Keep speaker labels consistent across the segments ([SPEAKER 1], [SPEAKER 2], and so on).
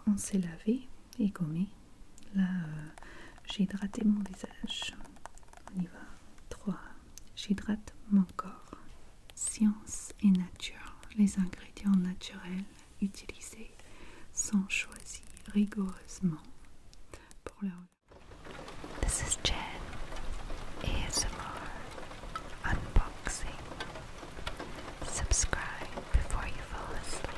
[SPEAKER 1] on s'est lavé et gommé. Là, j'ai hydraté mon visage. On y va. 3. J'hydrate mon corps. Science et nature. Les ingrédients naturels utilisés sont choisis rigoureusement pour leur... This is Jen. ASMR. Unboxing. Subscribe before you fall asleep.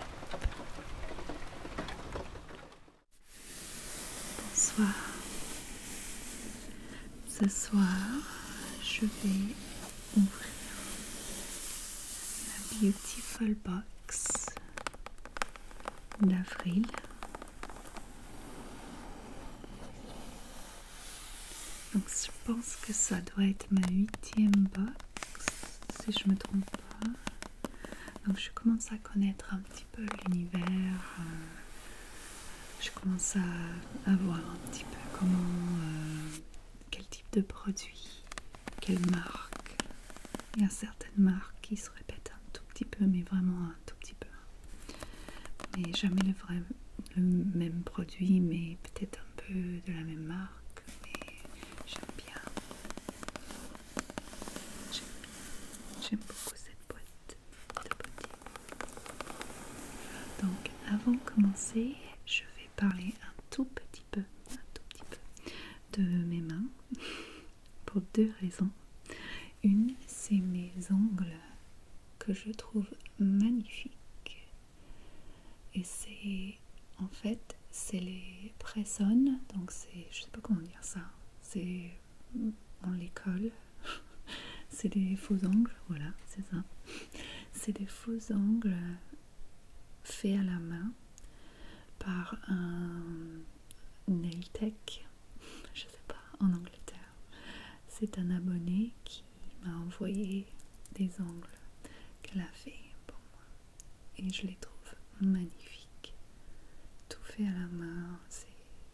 [SPEAKER 1] Bonsoir. Ce soir, je vais ouvrir la Beautiful Box d'avril. Donc je pense que ça doit être ma 8e box, si je me trompe pas. Donc je commence à connaître un petit peu l'univers. Je commence à voir un petit peu quel type de produit, quelle marque. Il y a certaines marques qui se répètent un tout petit peu, mais vraiment un tout petit peu. Mais jamais le même produit, mais peut-être un peu de la même marque. Mais j'aime bien. J'aime beaucoup cette boîte de beauté. Donc avant de commencer, je vais parler un tout petit peu de mes mains pour 2 raisons. Une, c'est mes ongles que je trouve magnifiques, et c'est les press-on, donc c'est, je sais pas comment dire ça, c'est, on les colle, c'est des faux ongles, voilà, c'est ça, c'est des faux ongles faits à la main par un nail tech, je sais pas, en Angleterre. C'est un abonné qui m'a envoyé des ongles qu'elle a fait pour moi, et je les trouve magnifiques, tout fait à la main.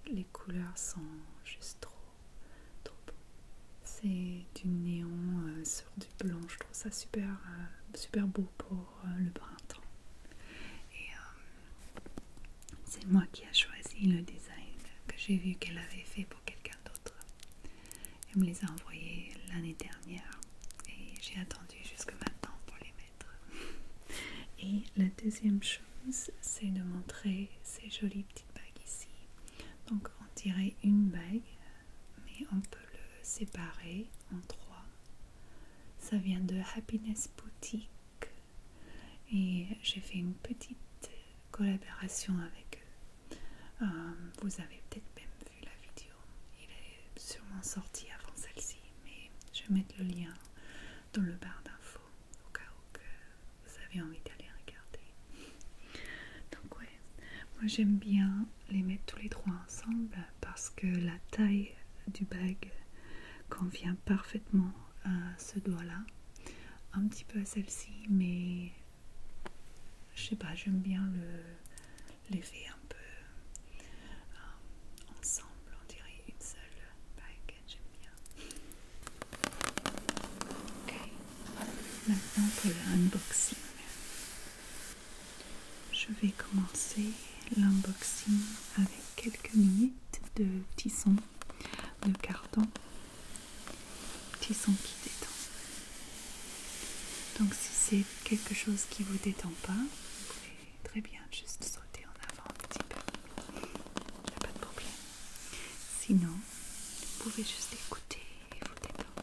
[SPEAKER 1] Les couleurs sont juste trop beaux. C'est du néon sur du blanc, je trouve ça super beau pour le printemps. Et c'est moi qui ai choisi le design que j'ai vu qu'elle avait fait pour quelqu'un d'autre. Elle me les a envoyés l'année dernière et j'ai attendu jusque maintenant pour les mettre. Et la deuxième chose, c'est de montrer ces jolies petites bagues ici. Donc on dirait une bague, mais on peut le séparer en 3. Ça vient de Happiness Boutique et j'ai fait une petite collaboration avec eux. Vous avez peut-être même vu la vidéo, il est sûrement sorti avant celle-ci, mais je vais mettre le lien dans le barre d'infos au cas où que vous avez envie d'aller regarder. Donc ouais, moi j'aime bien les mettre tous les 3 ensemble parce que la taille du bag convient parfaitement à ce doigt-là, un petit peu à celle-ci, mais je sais pas, j'aime bien l'effet un peu ensemble, on dirait une seule bague, j'aime bien. Ok, maintenant pour l'unboxing. Je vais commencer l'unboxing avec quelques minutes de petits sons de carton, petits sons qui détendent. Donc si c'est quelque chose qui vous détend pas, vous pouvez très bien juste sauter en avant un petit peu, il n'y a pas de problème. Sinon, vous pouvez juste écouter et vous détendre.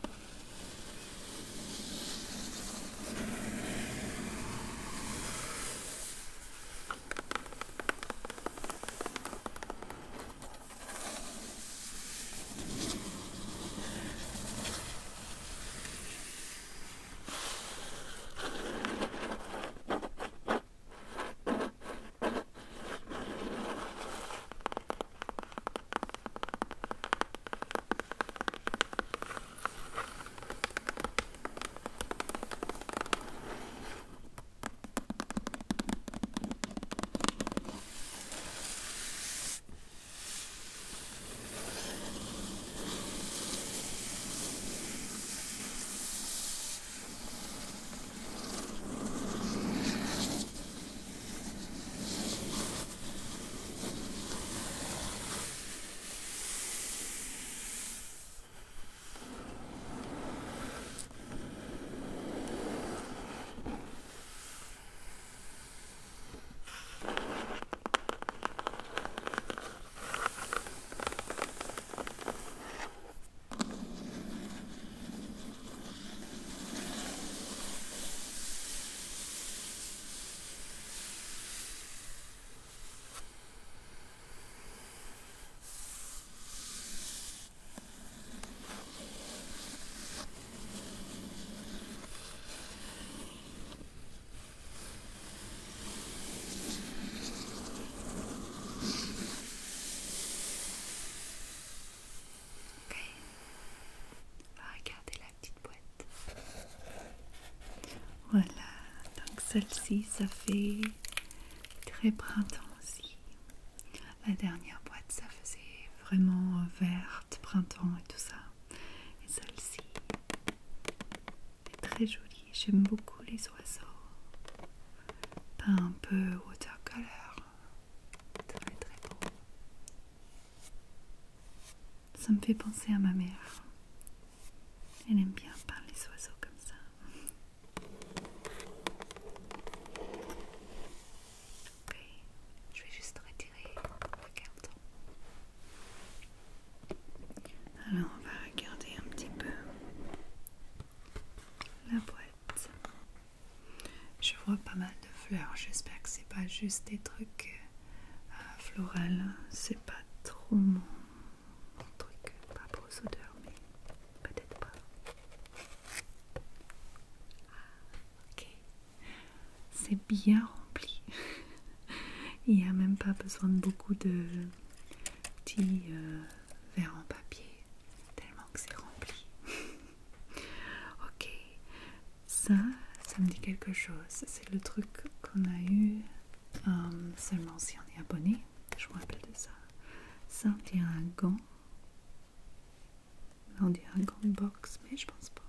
[SPEAKER 1] Voilà, donc celle-ci, ça fait très printemps aussi. La dernière boîte, ça faisait vraiment verte, printemps et tout ça. Et celle-ci est très jolie. J'aime beaucoup les oiseaux. Peint un peu watercolor. Très très beau. Ça me fait penser à ma mère. Elle aime bien peindre les oiseaux comme ça. Ok, je vais juste retirer le carton. Alors on va regarder un petit peu la boîte. Je vois pas mal de fleurs. J'espère que c'est pas juste des trucs floraux. C'est pas trop mon truc, pas pour aux odeurs, mais peut-être pas. Ok, c'est bien rempli. Il n'y a même pas besoin de beaucoup de petits verres en papier, tellement que c'est rempli. Ok, ça me dit quelque chose. C'est le truc qu'on a eu seulement si on est abonné. Je me rappelle de ça. Ça, on dirait un gant. On dirait un gant de boxe, mais je pense pas.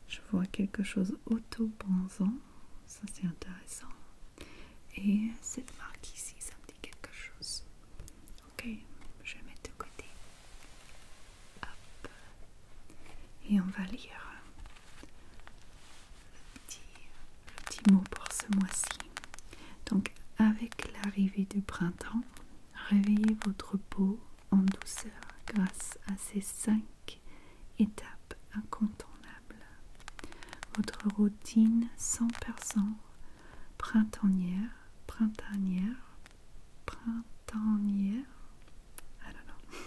[SPEAKER 1] Je vois quelque chose auto-bronzant. Ça, c'est intéressant. Et cette marque ici, ça me dit quelque chose. Ok, je vais mettre de côté. Hop. Et on va lire le petit mot pour ce mois-ci. Donc, avec l'arrivée du printemps, réveillez votre peau en douceur grâce à ces 5 étapes incontournables. Votre routine 100% printanière, I don't know,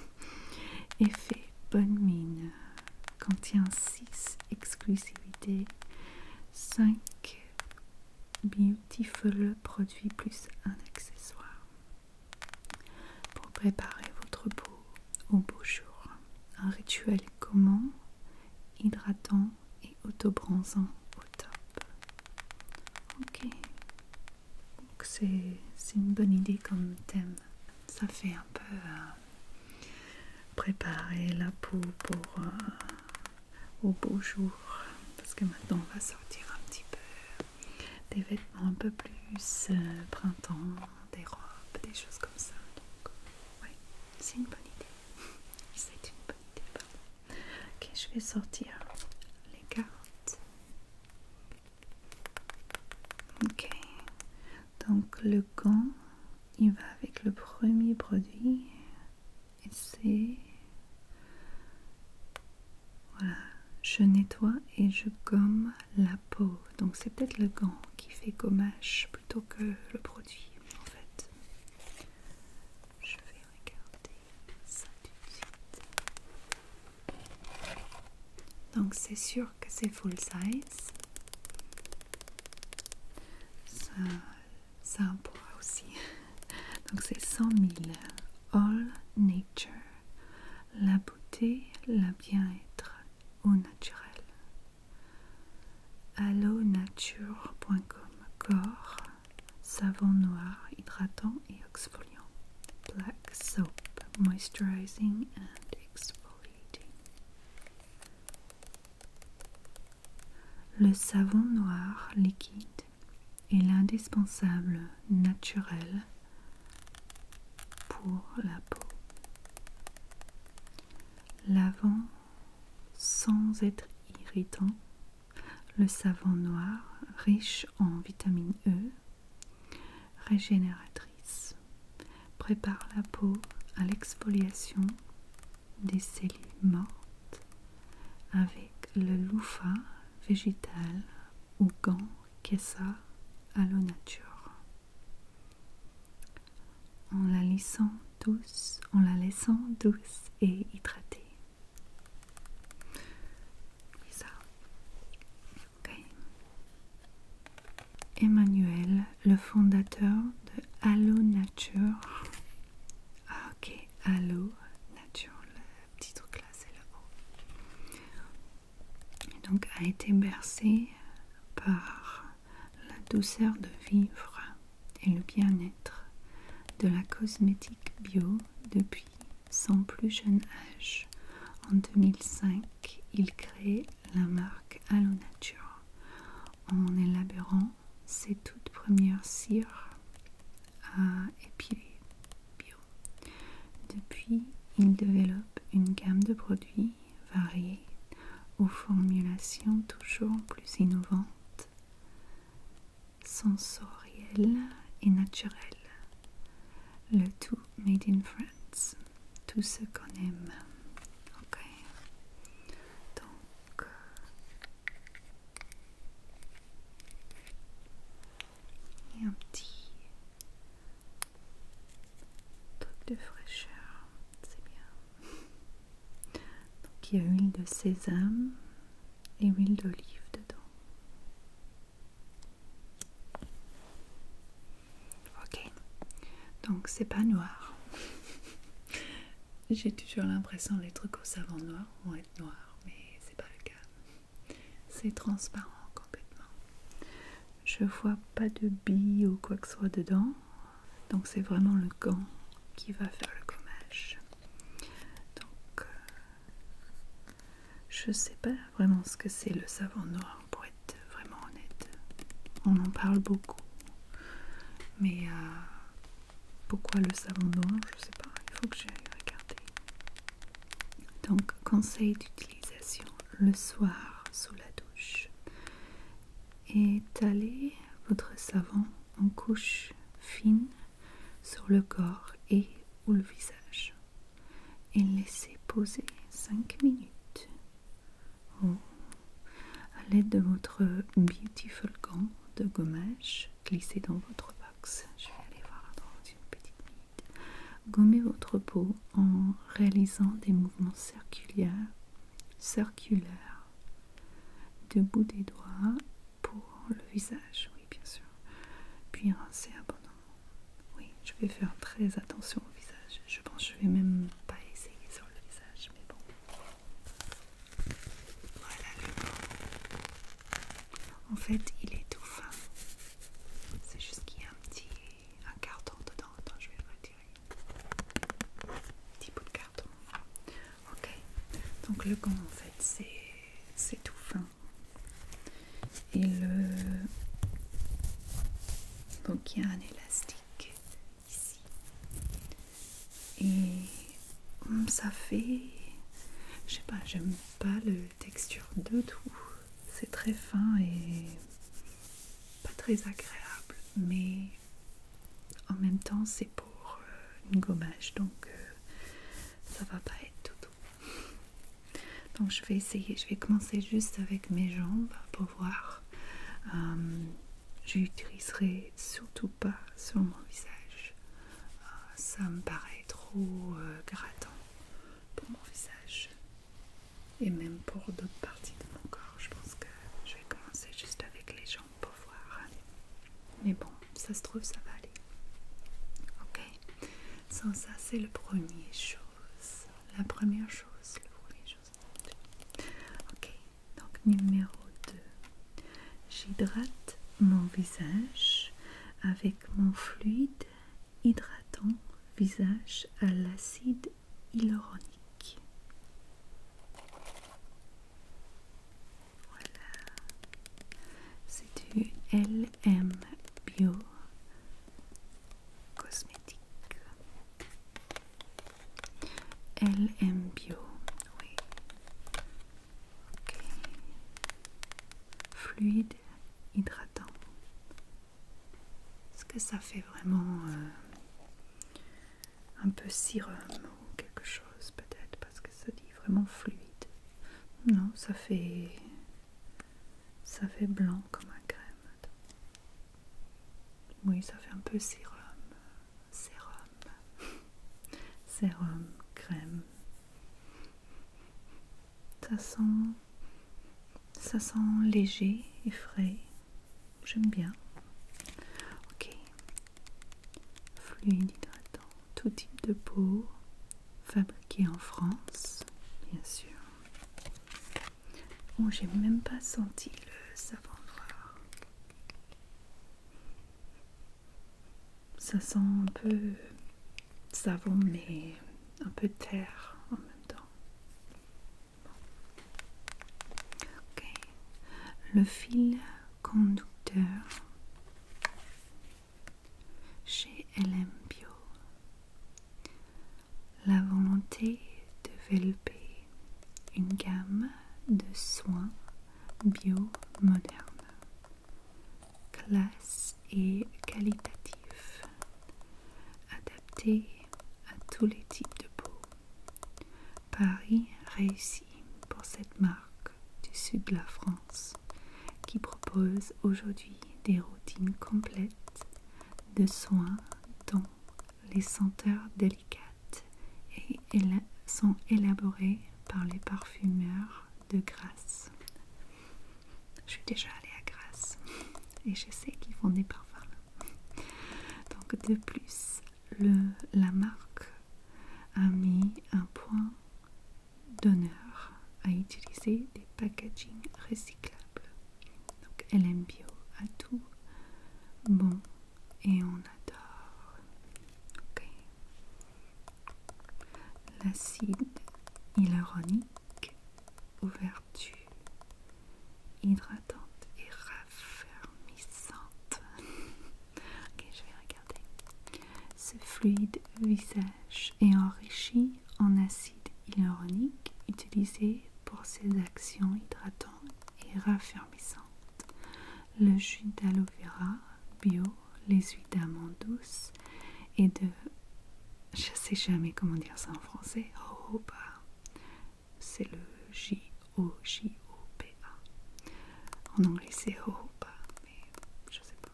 [SPEAKER 1] effet bonne mine, contient 6 exclusivités, 5 beautiful produits plus un accessoire pour préparer votre peau au beau jour. Un rituel gommant, hydratant et auto-bronzant au top. Ok, donc c'est une bonne idée comme thème. Ça fait un peu préparer la peau pour au beau jour, parce que maintenant on va sortir un petit peu des vêtements un peu plus printemps, des robes, des choses comme ça. Donc ouais, c'est une bonne idée. C'est une bonne idée, pardon. Ok, je vais sortir les cartes. Ok, donc le gant, il va avec le premier produit et c'est, voilà, je nettoie et je gomme la peau. Donc c'est peut-être le gant qui fait gommage plutôt que le produit en fait. Je vais regarder ça tout de suite. Donc c'est sûr que c'est full size. Ça a un poids aussi. Donc c'est 100 000. All Nature. La beauté, la bien-être au naturel. Allonature.com. Corps, savon noir, hydratant et exfoliant. Black soap, moisturizing and exfoliating. Le savon noir liquide est l'indispensable naturel pour la peau. Lavant sans être irritant, le savon noir riche en vitamine E, régénératrice, prépare la peau à l'exfoliation des cellules mortes avec le loofah végétal ou gant Kessa Allo Nature. En la laissant douce et hydratée. Emmanuel, le fondateur de Allo Nature. Ah ok, Allo Nature, le petit truc là c'est le haut. Et donc a été bercé par la douceur de vivre et le bien-être de la cosmétique bio depuis son plus jeune âge. En 2005, il crée la marque Allo Nature en élaborant ses toutes premières cires à épiler bio. Depuis, il développe une gamme de produits variés aux formulations toujours plus innovantes, sensorielles et naturelles. Le tout made in France, tout ce qu'on aime. Ok, donc il y a un petit truc de fraîcheur, c'est bien. Donc il y a huile de sésame et huile d'olive dedans. Ok, donc c'est pas noir. J'ai toujours l'impression que les trucs au savon noir vont être noirs, mais c'est pas le cas. C'est transparent complètement. Je vois pas de billes ou quoi que ce soit dedans, donc c'est vraiment le gant qui va faire le gommage. Donc je sais pas vraiment ce que c'est le savon noir, pour être vraiment honnête. On en parle beaucoup, mais pourquoi le savon noir, je sais pas, il faut que j'aille regarder. Donc conseil d'utilisation le soir sous la douche. Étalez votre savon en couche fine sur le corps et ou le visage et laissez poser 5 minutes. À l'aide de votre Beautiful gant de gommage, glissez dans votre box. Je vais aller voir dans une petite minute. Gommez votre peau en réalisant des mouvements circulaires du bout des doigts pour le visage, oui bien sûr. Puis rincez abondamment. Oui, je vais faire très attention au visage. Je pense que je vais même pas essayer sur le visage, mais bon. Voilà le gant. En fait, il est tout fin. C'est juste qu'il y a un carton dedans. Attends, je vais le retirer. Petit bout de carton. Ok. Donc le gant, en fait, c'est tout fin. Et donc il y a un élastique ici. Et ça fait, je sais pas, j'aime pas la texture de tout. C'est très fin et pas très agréable, mais en même temps c'est pour une gommage, donc ça va pas être tout doux. Donc je vais essayer, je vais commencer juste avec mes jambes pour voir. J'utiliserai surtout pas sur mon visage. Ça me paraît trop grattant pour mon visage et même pour d'autres parties de mon corps. Je pense que je vais commencer juste avec les jambes pour voir. Mais bon, ça se trouve, ça va aller. Ok, sans ça, c'est le premier chose. La première chose, le premier chose. Ok, donc numéro 2. J'hydrate mon visage avec mon fluide hydratant visage à l'acide hyaluronique. Voilà. C'est du LM Bio Cosmétique. LM Bio, oui. Ok. Fluide hydratant. Est-ce que ça fait vraiment un peu sérum ou quelque chose peut-être, parce que ça dit vraiment fluide. Non, ça fait blanc comme un crème. Oui, ça fait un peu sérum, crème. Ça sent léger et frais. J'aime bien. Ok. Fluide hydratant, tout type de peau, fabriqué en France, bien sûr. Oh, j'ai même pas senti le savon noir. Ça sent un peu savon, mais un peu de terre en même temps. Ok. Le fil conducteur chez LM Bio. La volonté de développer une gamme de soins bio modernes, classe et qualitatifs, adaptés à tous les types de peau. Paris réussi pour cette marque du sud de la France qui propose aujourd'hui des routines complètes de soins dont les senteurs délicates et sont élaborées par les parfumeurs de Grasse. Je suis déjà allée à Grasse et je sais qu'ils font des parfums là. Donc de plus, la marque a mis un point d'honneur à utiliser des packaging recyclables. Donc LM Bio a tout bon et on adore. Okay. L'acide hyaluronique aux vertus hydratantes et raffermissantes. Ok, je vais regarder. Ce fluide visage est enrichi en acide hyaluronique utilisé pour ses actions hydratantes et raffermissantes. Le jus d'aloe vera bio, les huiles d'amande douces et de... Je sais jamais comment dire ça en français. Jojoba. C'est le Jojoba. En anglais c'est jojoba, mais je sais pas.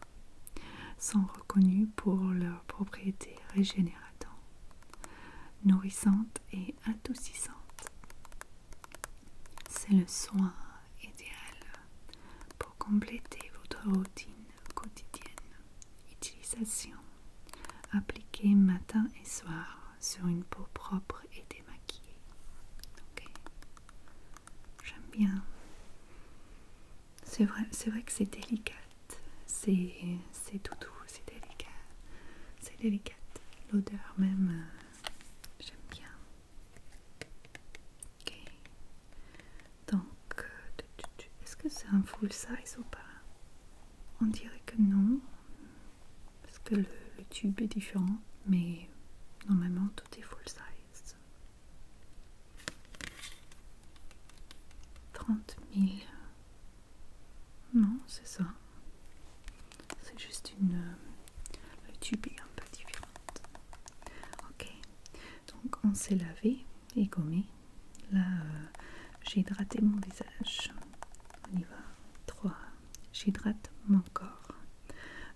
[SPEAKER 1] Sont reconnus pour leurs propriétés régénératrices, nourrissantes et adoucissantes. C'est le soin idéal pour compléter votre routine quotidienne. Utilisation. Appliquer matin et soir sur une peau propre et démaquillée. Okay. J'aime bien. C'est vrai que c'est délicat. C'est tout doux, c'est délicat. C'est délicat. L'odeur même, j'aime bien. Ok. Donc, est-ce que c'est un full size ou pas? On dirait que non. Parce que le tube est différent. Mais normalement, tout est full size. 30 000. Non, c'est ça. C'est juste le tube est un peu différent. Ok. Donc, on s'est lavé et gommé. Là, j'ai hydraté mon visage. On y va. 3. J'hydrate mon corps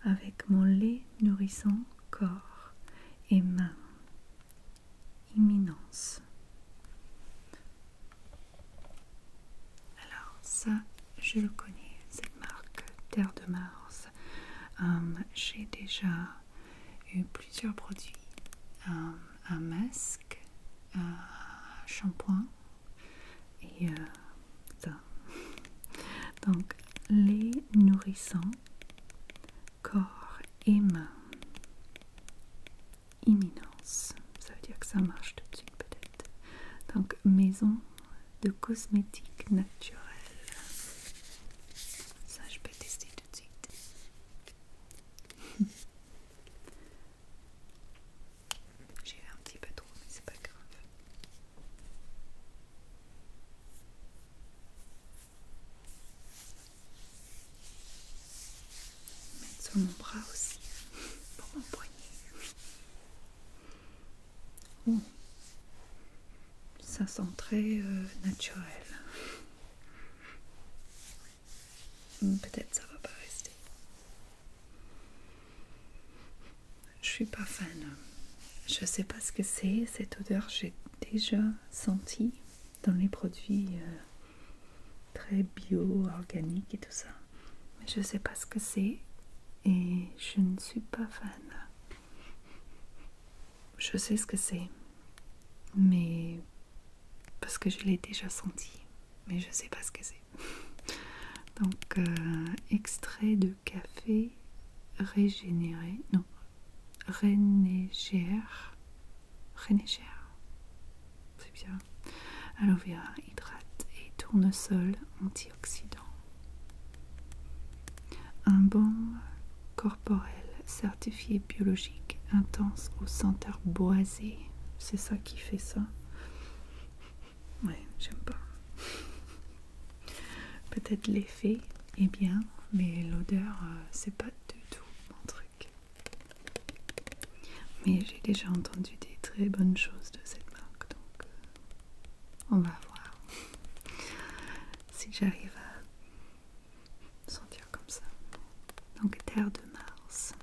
[SPEAKER 1] avec mon lait nourrissant corps et mains. Imminence. Alors ça, je le connais, cette marque Terre de Mars. J'ai déjà eu plusieurs produits. Un masque, un shampoing et ça. Donc, lait nourrissant corps et mains. Imminence. Ça veut dire que ça marche tout de suite peut-être. Donc, maison de cosmétiques naturels. Ça, je peux tester tout de suite. J'ai eu un petit peu trop, mais c'est pas grave. Mettre sur mon bras aussi, pour mon poignet. Oh. Ça sent très naturel. Peut-être ça va pas rester. Je suis pas fan. Je sais pas ce que c'est. Cette odeur, j'ai déjà senti dans les produits très bio, organiques et tout ça. Mais je sais pas ce que c'est et je ne suis pas fan. Je sais ce que c'est, mais parce que je l'ai déjà senti, mais je sais pas ce que c'est. Donc extrait de café régénéré, non, Renégère. Renégère. C'est bien. Aloe vera, hydrate et tournesol antioxydant. Un baume corporel certifié biologique intense aux senteurs boisées. C'est ça qui fait ça. Ouais, j'aime pas. Peut-être l'effet est bien, mais l'odeur, c'est pas du tout mon truc. Mais j'ai déjà entendu des très bonnes choses de cette marque, donc on va voir si j'arrive à sentir comme ça. Donc Terre de Mars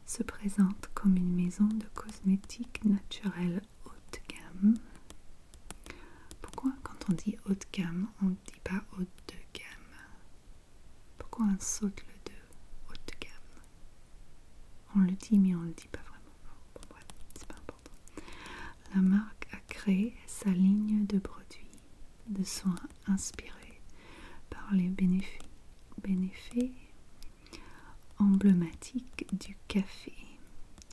[SPEAKER 1] se présente comme une maison de cosmétiques naturels haut de gamme. Pourquoi quand on dit haut de gamme, on ne dit pas haut de gamme? Pourquoi on saute le de haut de gamme? On le dit mais on ne le dit pas vraiment. Bon, bref, c'est pas important. La marque a créé sa ligne de produits de soins inspirés par les bénéfices emblématiques du café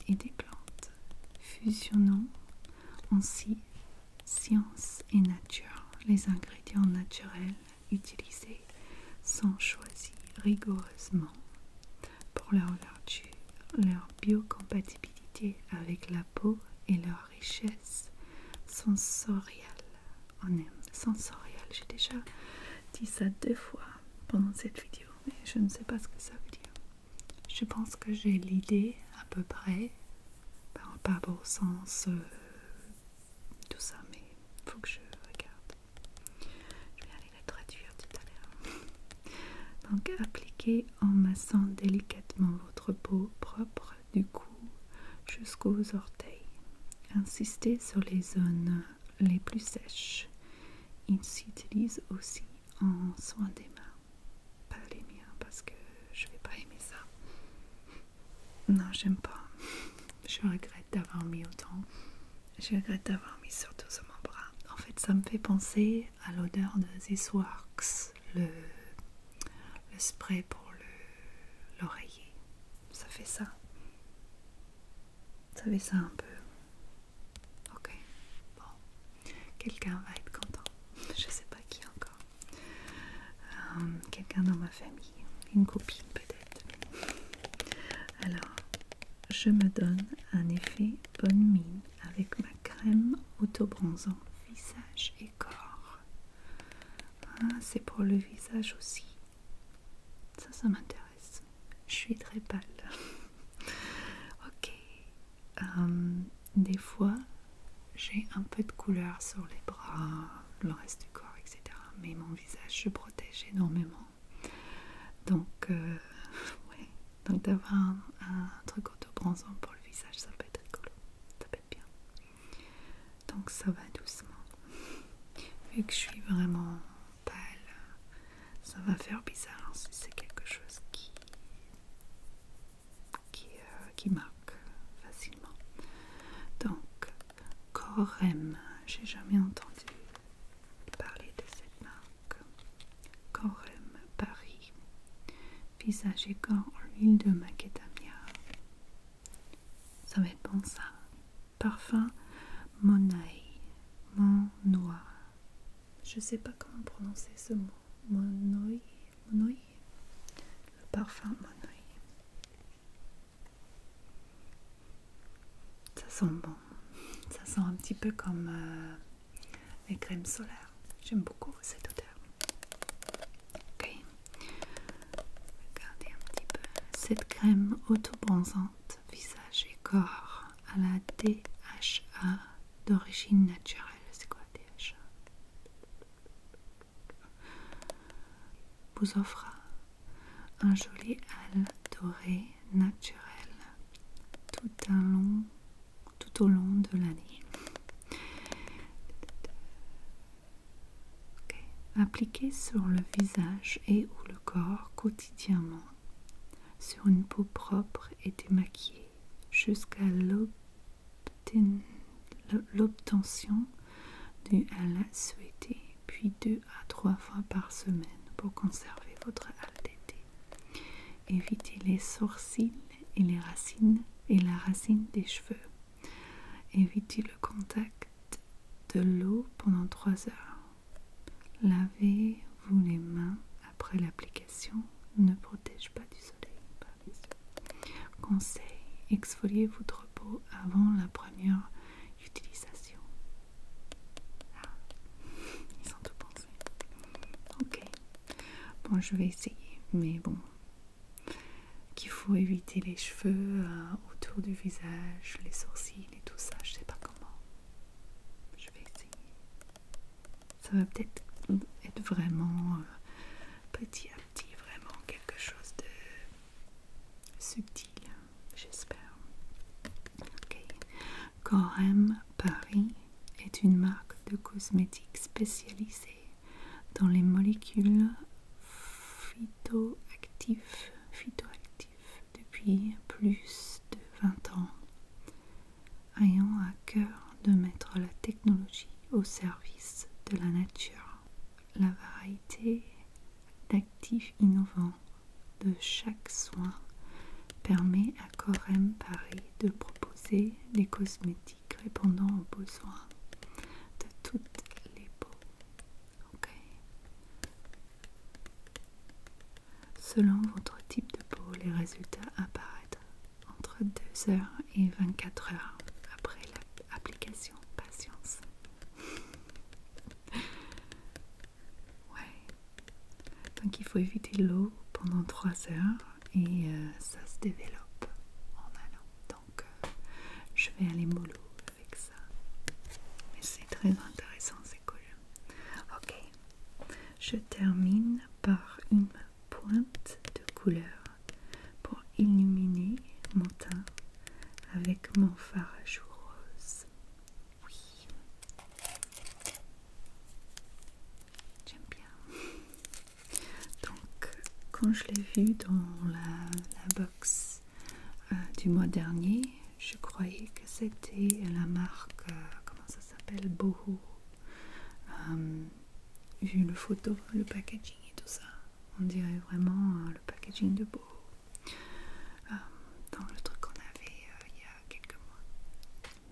[SPEAKER 1] et des plantes, fusionnant ainsi science et nature. Les ingrédients naturels utilisés sont choisis rigoureusement pour leur vertu, leur biocompatibilité avec la peau et leur richesse sensorielle. On aime sensorielle. J'ai déjà dit ça 2 fois pendant cette vidéo, mais je ne sais pas ce que ça veut dire. Je pense que j'ai l'idée à peu près, pas rapport au sens tout ça, mais il faut que je regarde. Je vais aller les traduire tout à l'heure. Donc appliquez en massant délicatement votre peau propre du cou jusqu'aux orteils. Insistez sur les zones les plus sèches. Il s'utilise aussi en soins des mains. Pas les miens parce que je vais pas aimer ça. Non, j'aime pas. Je regrette d'avoir mis autant. Je regrette d'avoir mis surtout sur mon bras. En fait, ça me fait penser à l'odeur de This Works, le spray pour l'oreiller. Ça fait ça. Ça fait ça un peu. Ok. Bon. Quelqu'un va être content. Je sais pas qui encore. Quelqu'un dans ma famille. Une copine peut-être. Alors, je me donne un effet bonne mine avec ma crème autobronzant visage et corps. Ah, c'est pour le visage aussi. Ça m'intéresse. Je suis très pâle. Ok. Des fois, j'ai un peu de couleur sur les bras, le reste du corps, etc. Mais mon visage, je protège énormément. Donc, ouais. Donc d'avoir un truc autobronzant pour le visage, ça peut être rigolo. Ça peut être bien. Donc ça va doucement. Vu que je suis vraiment pâle, ça va faire bizarre si c'est quelque chose qui marque facilement. Donc, Corem, j'ai jamais entendu parler de cette marque. Corem Paris, visage et corps en huile de macadamia. Ça va être bon ça. Parfum Monaï, Monoï. Je sais pas comment prononcer ce mot. Monoï, Monoï. Le parfum Monoï. Ça sent bon. Ça sent un petit peu comme les crèmes solaires. J'aime beaucoup cette odeur. Ok. Regardez un petit peu. Cette crème autobronzante visage et corps à la DHA d'origine naturelle. C'est quoi DHA? Vous offrira un joli hâle doré naturel tout au long de l'année. Okay. Appliquez sur le visage et ou le corps quotidiennement sur une peau propre et démaquillée jusqu'à l'obtention du hâle souhaité, puis 2 à 3 fois par semaine pour conserver votre hâle d'été. Évitez les sourcils et les racines et la racine des cheveux. Évitez le contact de l'eau pendant 3 heures. Lavez-vous les mains après l'application. Ne protège pas du soleil. Conseil, exfoliez votre peau avant la première utilisation. Ah, ils sont tout pensés. Ok. Bon, je vais essayer, mais bon. Qu'il faut éviter les cheveux autour du visage, les sourcils et tout ça. Je sais pas comment. Je vais essayer. Ça va peut-être être vraiment petit à petit, vraiment quelque chose de subtil, j'espère. Ok. Corem Paris est une marque de cosmétiques spécialisée dans les molécules phytoactives depuis plus de 20 ans, ayant à cœur de mettre la technologie au service de la nature. La variété d'actifs innovants de chaque soin permet à Corem Paris de proposer des cosmétiques répondant aux besoins de toutes les peaux. Ok. Selon votre type de peau, les résultats apparaissent entre 2 heures et 24 heures après l'application. Patience. Ouais. Donc il faut éviter l'eau pendant 3 heures et ça se développe en allant. Donc je vais aller mollo avec ça. Mais c'est très intéressant, c'est cool. Ok. Je termine par une pointe de couleur pour illuminer mon teint avec mon fard à joues rose. Oui, j'aime bien. Donc, quand je l'ai vu dans la box du mois dernier, je croyais que c'était la marque, comment ça s'appelle, Boho. Vu le photo, le packaging et tout ça, on dirait vraiment le packaging de Boho. Dans le truc qu'on avait il y a quelques mois.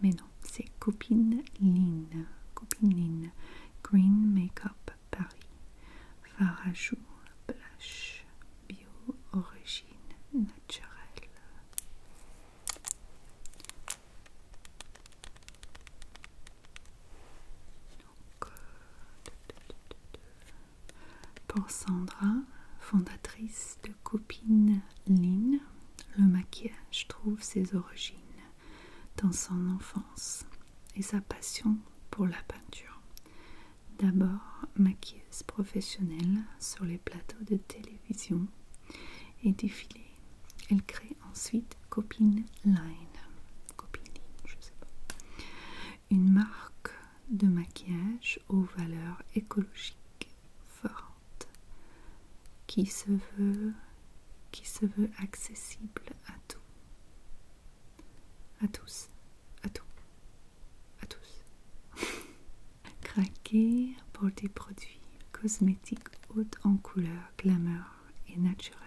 [SPEAKER 1] Mais non, c'est Copine Line. Copine Line. Green Makeup Paris. Fard à joues blush. Bio origine naturelle. Donc, pour Sandra, fondatrice de Copine Line, le maquillage trouve ses origines dans son enfance et sa passion pour la peinture. D'abord maquilleuse professionnelle sur les plateaux de télévision et défilés, elle crée ensuite Copine Line, je sais pas, une marque de maquillage aux valeurs écologiques fortes qui se veut accessible à tous. Craquez pour des produits cosmétiques hauts en couleur, glamour et naturel.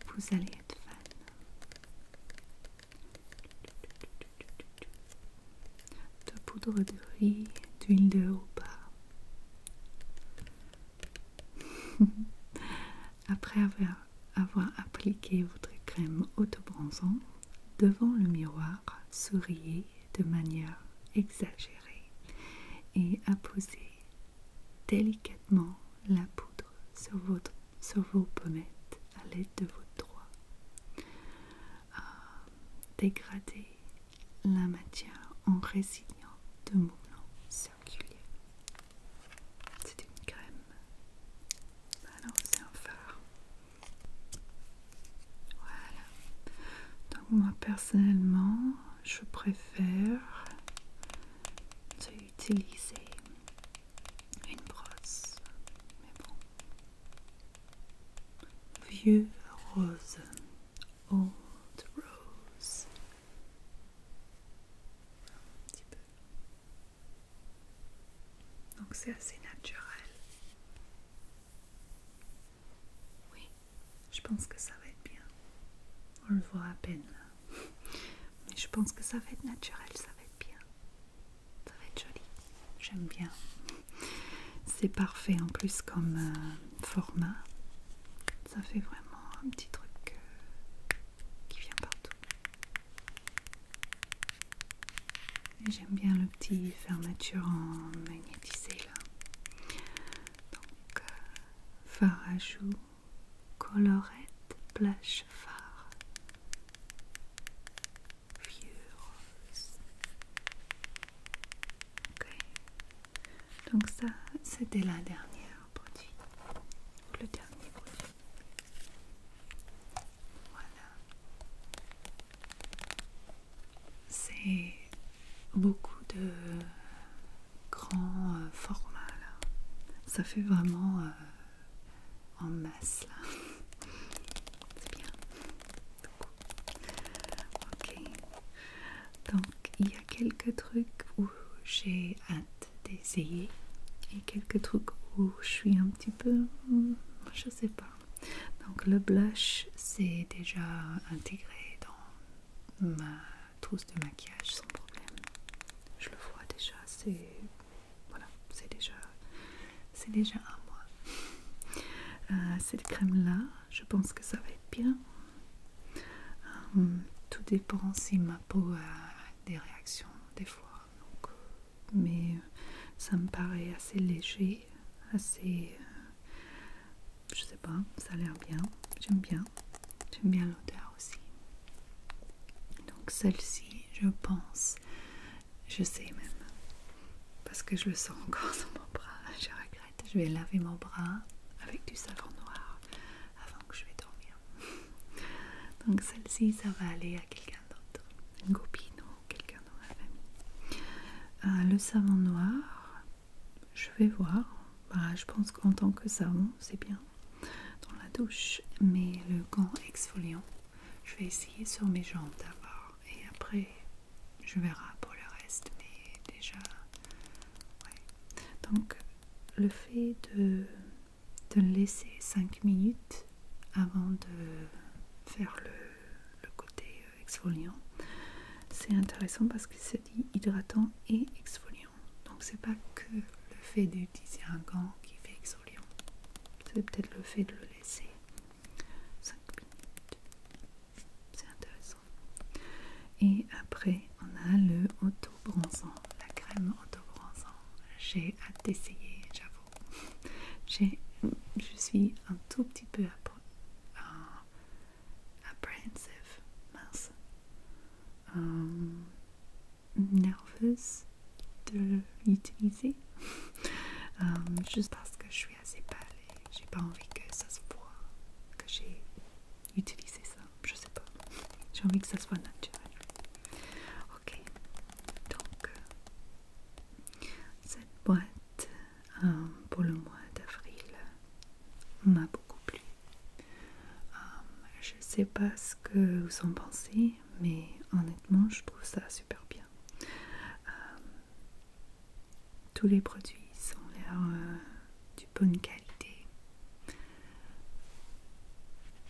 [SPEAKER 1] Vous allez être fan. De poudre de riz, d'huile de jojoba. Après avoir appliqué votre crème autobronzante devant le miroir, souriez de manière exagérée et apposez délicatement la poudre sur vos pommettes à l'aide de votre doigt. Dégradez la matière en résignant de mouvements circulaires. C'est une crème. Ah non, c'est un fard. Voilà. Donc moi personnellement, je préfère utiliser une brosse. Mais bon. Vieux rose. Old rose. Un petit peu. Donc c'est assez naturel. Oui, je pense que ça va être bien. On le voit à peine là. pense que ça va être naturel, ça va être bien. Ça va être joli. J'aime bien. C'est parfait en plus comme format. Ça fait vraiment un petit truc qui vient partout. Et j'aime bien le petit fermeture en magnétisé là. Donc, fard à joues, colorette, blush fard, vieux rose. Ok. Donc ça, c'était la dernière produit. Le dernier produit. Voilà. C'est beaucoup de grands formats là. Ça fait vraiment en masse là. C'est bien. Ok. Donc il y a quelques trucs où j'ai hâte d'essayer et quelques trucs où je suis un petit peu, je sais pas. Donc le blush c'est déjà intégré dans ma trousse de maquillage sans problème. Je le vois déjà, voilà, c'est déjà un mois. Cette crème là, je pense que ça va être bien. Tout dépend si ma peau a des réactions des fois. Donc, mais ça me paraît assez léger, assez, je sais pas, ça a l'air bien. J'aime bien l'odeur aussi. Donc celle-ci, je pense, je sais même, parce que je le sens encore sur mon bras. Je regrette. Je vais laver mon bras avec du savon noir avant que je vais dormir. Donc celle-ci, ça va aller à quelqu'un d'autre, une copine ou quelqu'un dans ma famille. Le savon noir, je vais voir. Je pense qu'en tant que savon, c'est bien dans la douche, mais le gant exfoliant, je vais essayer sur mes jambes d'abord et après je verrai pour le reste. Mais déjà, ouais. Donc le fait de laisser 5 minutes avant de faire le côté exfoliant, c'est intéressant parce que c'est dit hydratant et exfoliant. Donc c'est pas que le fait d'utiliser un gant qui fait exfoliant, c'est peut-être le fait de le laisser 5 minutes. C'est intéressant. Et après on a le auto-bronzant, la crème auto-bronzant. J'ai hâte d'essayer, j'avoue. Je suis un tout petit peu apprehensive, mince, nerveuse de l'utiliser, juste parce que je suis assez pâle et j'ai pas envie que ça se voit que j'ai utilisé ça. Je sais pas, j'ai envie que ça soit naturel. Ok, donc cette boîte pour le mois d'avril m'a beaucoup plu. Je sais pas ce que vous en pensez, mais honnêtement je trouve ça super bien. Tous les produits ont l'air de bonne qualité.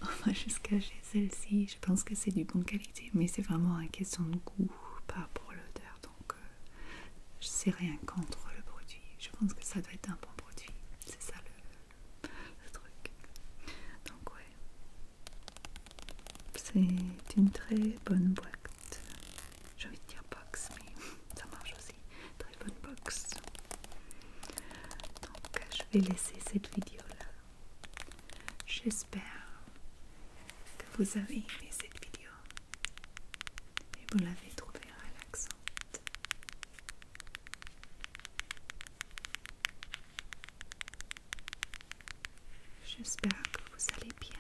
[SPEAKER 1] Enfin, jusqu'à chez celle-ci, je pense que c'est de bonne qualité, mais c'est vraiment une question de goût, pas pour l'odeur. Donc, je sais rien contre le produit. Je pense que ça doit être un bon produit. C'est ça le truc. Donc, ouais. C'est une très bonne boîte. J'ai envie de dire box, mais ça marche aussi. Très bonne box. Donc, je vais laisser cette vidéo là. J'espère que vous avez aimé cette vidéo et vous l'avez trouvée relaxante. J'espère que vous allez bien.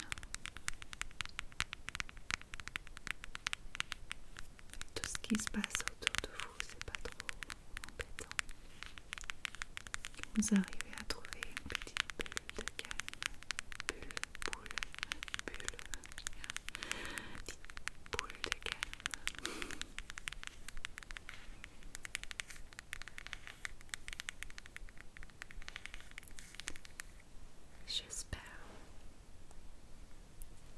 [SPEAKER 1] Tout ce qui se passe autour de vous, c'est pas trop embêtant. Vous arrivez à trouver une petite bulle de calme. Petite boule de calme. J'espère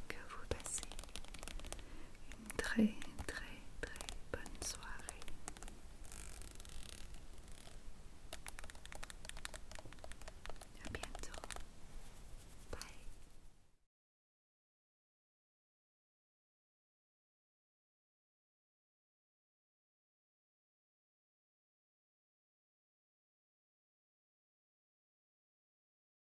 [SPEAKER 1] que vous passez une très